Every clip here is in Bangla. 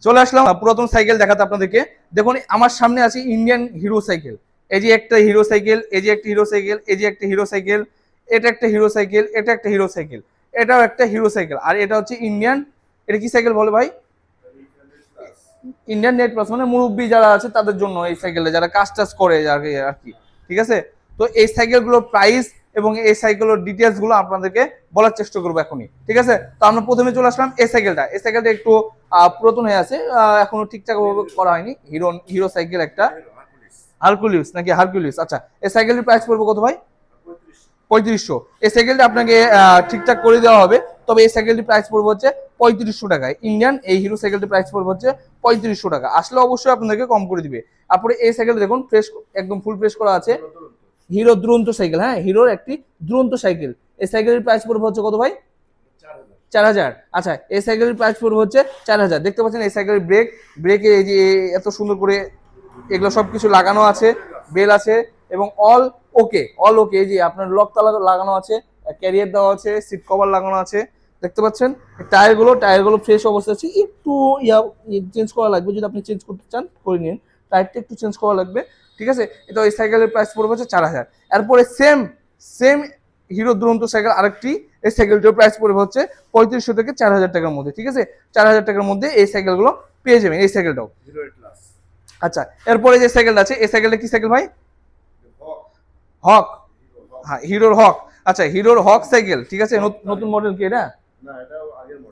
চলে আসলাম পুরাতন সাইকেল দেখাতে আপনাদেরকে। দেখুন আমার সামনে আছে ইন্ডিয়ান হিরো সাইকেল। এই যে একটা হিরো সাইকেল, এই যে একটা হিরো সাইকেল, এই যে একটা হিরো সাইকেল, এটা একটা হিরো সাইকেল, এটা একটা হিরো সাইকেল, এটাও একটা হিরো সাইকেল। আর এটা হচ্ছে ইন্ডিয়ান, এটা কি সাইকেল বলে ভাই? ইন্ডিয়ান নেট প্লাস, মানে মুরব্বী যারা আছে তাদের জন্য এই সাইকেলে, যারা কাজ টাজ করে আর কি। ঠিক আছে, তো এই সাইকেলগুলোর প্রাইস এবং এই সাইকেলের ডিটেলস গুলো আপনাদেরকে বলার চেষ্টা করবো এখনই। ঠিক আছে, তো আমরা প্রথমে চলে আসলাম এই সাইকেলটা। এই সাইকেলটা একটু পুরাতন হয়ে আছে, এখনো ঠিকঠাক ভাবে করা হয়নি। হিরো হিরো সাইকেল একটা, হারকুলিউস নাকি হারকুলিউস। আচ্ছা, এই সাইকেলের প্রাইস পড়বে কত ভাই? 3500। এই সাইকেলটা আপনাকে ঠিকঠাক করে দেওয়া হবে, তবে এই সাইকেলটির প্রাইস পড়বে হচ্ছে 3500 টাকায়। ইন্ডিয়ান এই হিরো সাইকেলটির প্রাইস পড়বে হচ্ছে 3500 টাকা। আসলে অবশ্যই আপনাদেরকে কম করে দিবে। তারপরে এই সাইকেলটা দেখুন ফ্রেশ, একদম ফুল ফ্রেশ করা আছে। হিরো দুরন্ত সাইকেল, হ্যাঁ হিরোর একটি দুরন্ত সাইকেল। এই সাইকেলের প্রাইস পড়বে হচ্ছে কত ভাই? 4000। আচ্ছা, এই সাইকেলের প্রাইস পড়বে হচ্ছে 4000। দেখতে পাচ্ছেন এই সাইকেলের ব্রেকে এই যে এত সুন্দর করে এগুলো সবকিছু লাগানো আছে, বেল আছে এবং অল ওকে, অল ওকে। এই যে আপনার লক তালা লাগানো আছে, ক্যারিয়ার দেওয়া আছে, সিট কভার লাগানো আছে। দেখতে পাচ্ছেন টায়ারগুলো ফ্রেশ অবস্থা আছে। একটু চেঞ্জ করা লাগবে, যদি আপনি চেঞ্জ করতে চান করে নিন, টায়ারটা একটু চেঞ্জ করা লাগবে। ঠিক আছে, এটা এই সাইকেলের প্রাইস পড়বে হচ্ছে 4000। এরপরে সেম সেম হিরো দুরন্ত সাইকেল আরেকটি, এই সাইকেলটার প্রাইস পড়বে হচ্ছে 3500 থেকে 4000 টাকার মধ্যে। ঠিক আছে, 4000 টাকার মধ্যে এই সাইকেলগুলো পেয়ে যাবেন, এই সাইকেলটাও। আচ্ছা, এরপরে যে সাইকেলটা আছে, এই সাইকেলটা কি সাইকেল ভাই? হক, হ্যাঁ হিরোর হক। আচ্ছা, হিরোর হক সাইকেল। ঠিক আছে, নতুন মডেল কি এটা?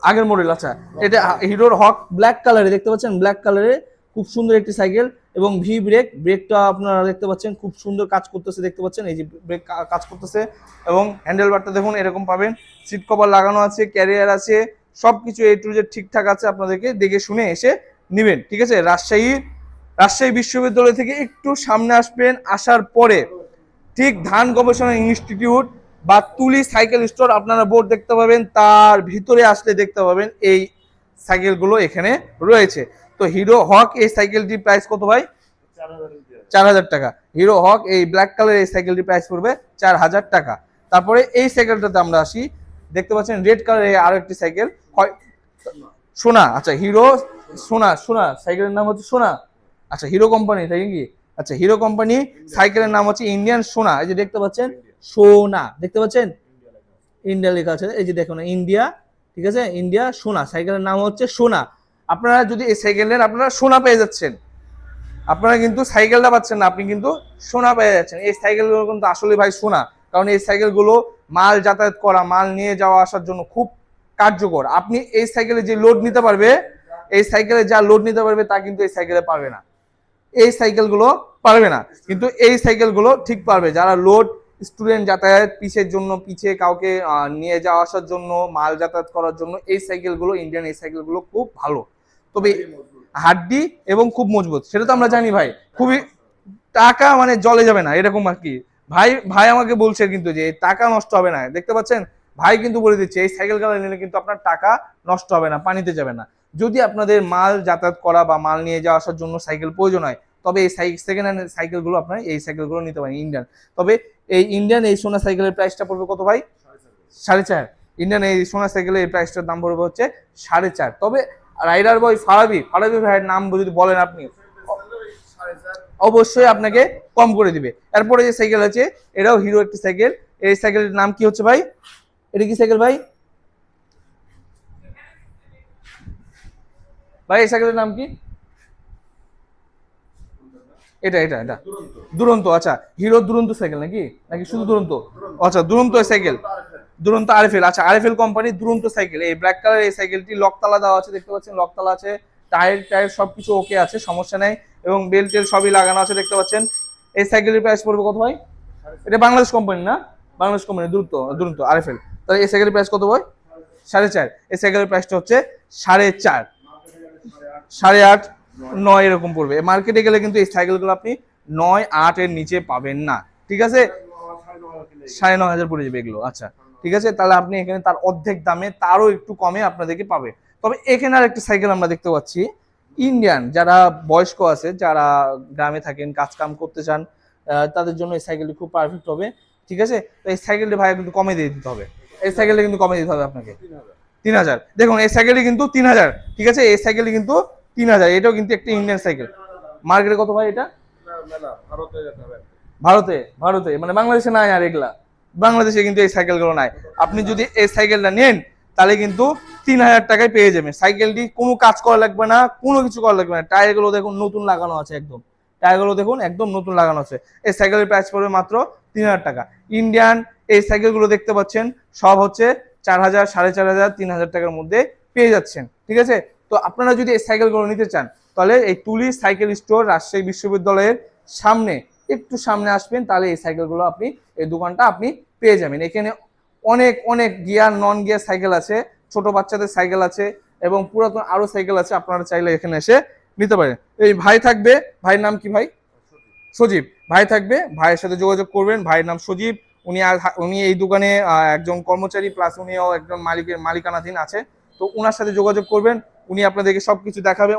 আগের মডেল। আচ্ছা, এটা হিরোর হক ব্ল্যাক কালারে, দেখতে পাচ্ছেন ব্ল্যাক কালারে, খুব সুন্দর একটি সাইকেল। এবং ভি ব্রেক, ব্রেকটা আপনারা দেখতে পাচ্ছেন খুব সুন্দর কাজ করতেছে, দেখতে পাচ্ছেন এই যে ব্রেক কাজ করতেছে। এবং হ্যান্ডেল বারটা দেখুন এরকম পাবেন, সিট কভার লাগানো আছে, ক্যারিয়ার আছে, সবকিছু এ টু জেড ঠিকঠাক আছে। আপনাদেরকে দেখে শুনে এসে নেবেন। ঠিক আছে, রাজশাহী বিশ্ববিদ্যালয় থেকে একটু সামনে আসবেন, আসার পরে ঠিক ধান গবেষণা ইনস্টিটিউট বা তুলি সাইকেল স্টোর আপনারা বোর্ড দেখতে পাবেন, তার ভিতরে আসলে দেখতে পাবেন এই সাইকেলগুলো এখানে রয়েছে। তো হিরো হক এই সাইকেলটির প্রাইস কত ভাই? 4000 টাকা। হিরো হক এই ব্ল্যাক কালার এই সাইকেলটির প্রাইস পড়বে 4000 টাকা। তারপরে এই সাইকেলটাতে আমরা আসি, দেখতে পাচ্ছেন রেড কালারের আরো একটি সাইকেল, সোনা। আচ্ছা, হিরো সোনা সাইকেলের নাম হচ্ছে সোনা। আচ্ছা, হিরো কোম্পানি, তাই কি? আচ্ছা, হিরো কোম্পানি সাইকেলের নাম হচ্ছে ইন্ডিয়ান সোনা। এই যে দেখতে পাচ্ছেন সোনা, দেখতে পাচ্ছেন ইন্ডিয়া লেখা আছে, এই যে দেখুন ইন্ডিয়া। ঠিক আছে, ইন্ডিয়া সোনা, সাইকেলের নাম হচ্ছে সোনা। আপনারা যদি এই সাইকেলের আপনারা সোনা পেয়ে যাচ্ছেন, আপনারা কিন্তু সাইকেলটা পাচ্ছেন না, আপনি কিন্তু সোনা পেয়ে যাচ্ছেন। এই সাইকেলগুলো কিন্তু আসলে ভাই সোনা, কারণ এই সাইকেলগুলো মাল যাতায়াত করা, মাল নিয়ে যাওয়া আসার জন্য খুব কার্যকর। আপনি এই সাইকেলে যে লোড নিতে পারবে, এই সাইকেলে যা লোড নিতে পারবে তা কিন্তু এই সাইকেলে পারবে না, এই সাইকেলগুলো পারবে না। কিন্তু এই সাইকেলগুলো ঠিক পারবে, যারা লোড, স্টুডেন্ট যাতায়াত, পিছের জন্য, পিছে কাউকে নিয়ে যাওয়া আসার জন্য, মাল যাতায়াত করার জন্য এই সাইকেলগুলো, ইন্ডিয়ান এই সাইকেলগুলো খুব ভালো। তবে হাড্ডি এবং খুব মজবুত, সেটা তো আমরা জানি ভাই। খুবই টাকা মানে জলে যাবে না এরকম আর কি। ভাই আমাকে বলছে কিন্তু যে টাকা নষ্ট হবে না, দেখতে পাচ্ছেন ভাই কিন্তু বলে দিচ্ছে এই সাইকেল গুলো নিলে কিন্তু আপনার টাকা নষ্ট হবে না, পানিতে যাবে না। যদি আপনাদের মাল যাতায়াত করা বা মাল নিয়ে যাওয়া আসার জন্য সাইকেল প্রয়োজন হয়, তবে এই সেকেন্ড হ্যান্ড সাইকেলগুলো আপনার এই সাইকেলগুলো নিতে পারেন ইন্ডিয়ান। তবে এই ইন্ডিয়ান এই সোনা সাইকেলের প্রাইসটা পড়বে কত ভাই? 4.5। ইন্ডিয়ান এই সোনা সাইকেলের এই প্রাইসটার দাম পড়বে হচ্ছে 4.5। তবে রাইডার বয় ফারাবি ভাইয়ের নাম যদি বলেন আপনি, অবশ্যই আপনাকে কম করে দিবে। এরপরে যে সাইকেল আছে, এটাও হিরো একটি সাইকেল। এই সাইকেলের নাম কি হচ্ছে ভাই? এটা কি সাইকেল ভাই? এই সাইকেলের নাম কি? এটা এটা এটা দুরন্ত। আচ্ছা, হিরো দুরন্ত সাইকেল নাকি নাকি শুধু দুরন্ত? আচ্ছা, দুরন্ত সাইকেল, দুরন্ত আরএফএল। আচ্ছা, আরএফএল কোম্পানি দুরন্ত সাইকেল। এই ব্ল্যাক কালার এই সাইকেলটি লকতালা দেওয়া আছে, দেখতে পাচ্ছেন লকতালা আছে, টায়ার সবকিছু ওকে আছে, সমস্যা নাই। এবং বেল টেল সবই লাগানো আছে, দেখতে পাচ্ছেন। এই সাইকেলের প্রাইস পড়বে কত ভাই? এটা বাংলাদেশ কোম্পানি না? বাংলাদেশ কোম্পানি দুরন্ত আরএফএল। তাহলে এই সাইকেলের প্রাইস কত ভাই? 4.5। এই সাইকেলের প্রাইসটা হচ্ছে 4.5, 8.5, 9 এরকম পড়বে। মার্কেটে গেলে কিন্তু এই সাইকেলগুলো আপনি 9, 8 এর নিচে পাবেন না। ঠিক আছে, 9,500 পড়ে যাবে এগুলো। আচ্ছা, ঠিক আছে, তাহলে আপনি এখানে তার অর্ধেক দামে, তারও একটু কমে আপনাদেরকে পাবে। তবে এখানে আর একটা সাইকেল আমরা দেখতে পাচ্ছি ইন্ডিয়ান, যারা বয়স্ক আছে, যারা গ্রামে থাকেন, কাজ কাম করতে চান, তাদের জন্য এই সাইকেলটি খুব পারফেক্ট হবে। ঠিক আছে, তো এই সাইকেলটি ভাই কিন্তু কমে দিয়ে দিতে হবে, এই সাইকেলটা কিন্তু কমে দিতে হবে আপনাকে 3000। দেখুন এই সাইকেলটি কিন্তু 3000। ঠিক আছে, এই সাইকেলটি কিন্তু 3000। এটাও কিন্তু একটা ইন্ডিয়ান সাইকেল। মার্কেটে কত ভাই এটা? ভারতে, ভারতে মানে বাংলাদেশে নাই আর এগুলা। বাংলাদেশে কিন্তু এই সাইকেলগুলো নাই। আপনি যদি এই সাইকেলটা নেন তাহলে কিন্তু 3000 টাকায় পেয়ে যাবেন। সাইকেলটি কোনো কাজ করা লাগবে না, কোনো কিছু করা লাগবে না। টায়ারগুলো দেখুন নতুন লাগানো আছে একদম। টায়ারগুলো দেখুন একদম নতুন লাগানো আছে। এই সাইকেলের প্রাইস পড়বে মাত্র 3000 টাকা। ইন্ডিয়ান এই সাইকেলগুলো দেখতে পাচ্ছেন সব হচ্ছে 4000, 4500, 3000 টাকার মধ্যে পেয়ে যাচ্ছেন। ঠিক আছে? তো আপনারা যদি এই সাইকেলগুলো নিতে চান তাহলে এই তুলি সাইকেল স্টোর রাজশাহী বিশ্ববিদ্যালয়ের সামনে, একটু সামনে আসবেন তাহলে এই সাইকেলগুলো আপনি, এই দোকানটা আপনি পেয়ে যাবেন। এখানে অনেক অনেক গিয়ার নন গিয়ার সাইকেল আছে, ছোট বাচ্চাদের সাইকেল আছে এবং পুরাতন আরো সাইকেল আছে। আপনারা চাইলে এখানে এসে নিতে পারেন। এই ভাই থাকবে, ভাইয়ের নাম কি ভাই? সজীব ভাই থাকবে, ভাইয়ের সাথে যোগাযোগ করবেন। ভাইয়ের নাম সজীব। উনি এই দোকানে একজন কর্মচারী প্লাস উনিও একজন মালিকানাধীন আছে। তো ওনার সাথে যোগাযোগ করবেন, উনি আপনাদেরকে সবকিছু দেখাবে।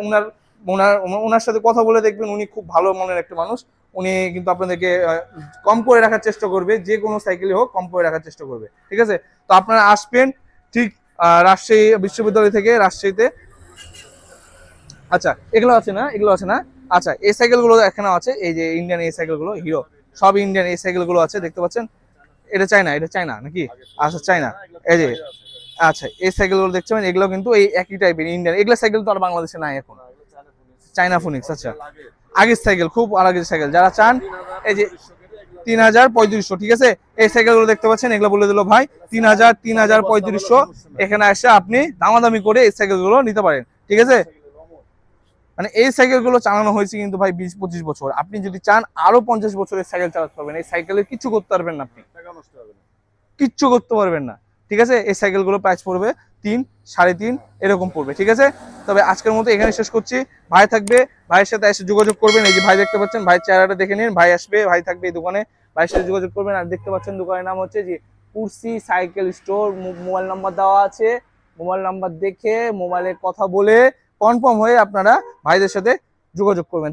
ওনার সাথে কথা বলে দেখবেন, উনি খুব ভালো মনের একটা মানুষ। উনি কিন্তু আপনাদেরকে কম করে রাখার চেষ্টা করবে, যে কোনো সাইকেলই হোক কম করে রাখার চেষ্টা করবে। ঠিক আছে? তো আপনারা আসবেন ঠিক রাজশাহী বিশ্ববিদ্যালয় থেকে রাজশাহীতে। আচ্ছা এগুলো আছে না, এগুলো আছে না? আচ্ছা এই সাইকেলগুলো এখানে আছে, এই যে ইন্ডিয়ান এই সাইকেলগুলো হিরো, সব ইন্ডিয়ান এই সাইকেলগুলো আছে দেখতে পাচ্ছেন। এটা চায়না, এটা চায়না নাকি? আচ্ছা চায়না। এই যে আচ্ছা এই সাইকেলগুলো দেখতে পাবেন, এগুলো কিন্তু এই একই টাইপের ইন্ডিয়ান। এগুলো সাইকেল তো আর বাংলাদেশে নাই এখন। China Phoenix. আচ্ছা আগের সাইকেল, খুব আগের সাইকেল। যারা চান এই যে 3500, ঠিক আছে? এই সাইকেলগুলো দেখতে পাচ্ছেন, এগুলো বলে দিল ভাই 3000, 3500। এখানে এসে আপনি দামাদামি করে এই সাইকেলগুলো নিতে পারেন। ঠিক আছে? মানে এই সাইকেলগুলো চালানো হয়েছে কিন্তু ভাই 20-25 বছর। আপনি যদি চান আরো 50 বছরের সাইকেল চালাতে পারবেন। এই সাইকেলের কিছু করতে পারবেন না, আপনি কিচ্ছু করতে পারবেন না। ঠিক আছে? এই সাইকেলগুলো প্রাইস পড়বে 3, 3.5 এরকম পড়বে। ঠিক আছে? তবে আজকের মতো এখানে শেষ করছি। ভাই থাকবে, ভাইয়ের সাথে এসে যোগাযোগ করবেন। এই যে ভাই দেখতে পাচ্ছেন, ভাই চেহারাটা দেখে নিন। ভাই আসবে, ভাই থাকবে এই দোকানে, ভাইয়ের সাথে যোগাযোগ করবেন। আর দেখতে পাচ্ছেন দোকানের নাম হচ্ছে যে কুরসি সাইকেল স্টোর। মোবাইল নাম্বার দেওয়া আছে, মোবাইল নাম্বার দেখে মোবাইলে কথা বলে কনফার্ম হয়ে আপনারা ভাইদের সাথে যোগাযোগ করবেন।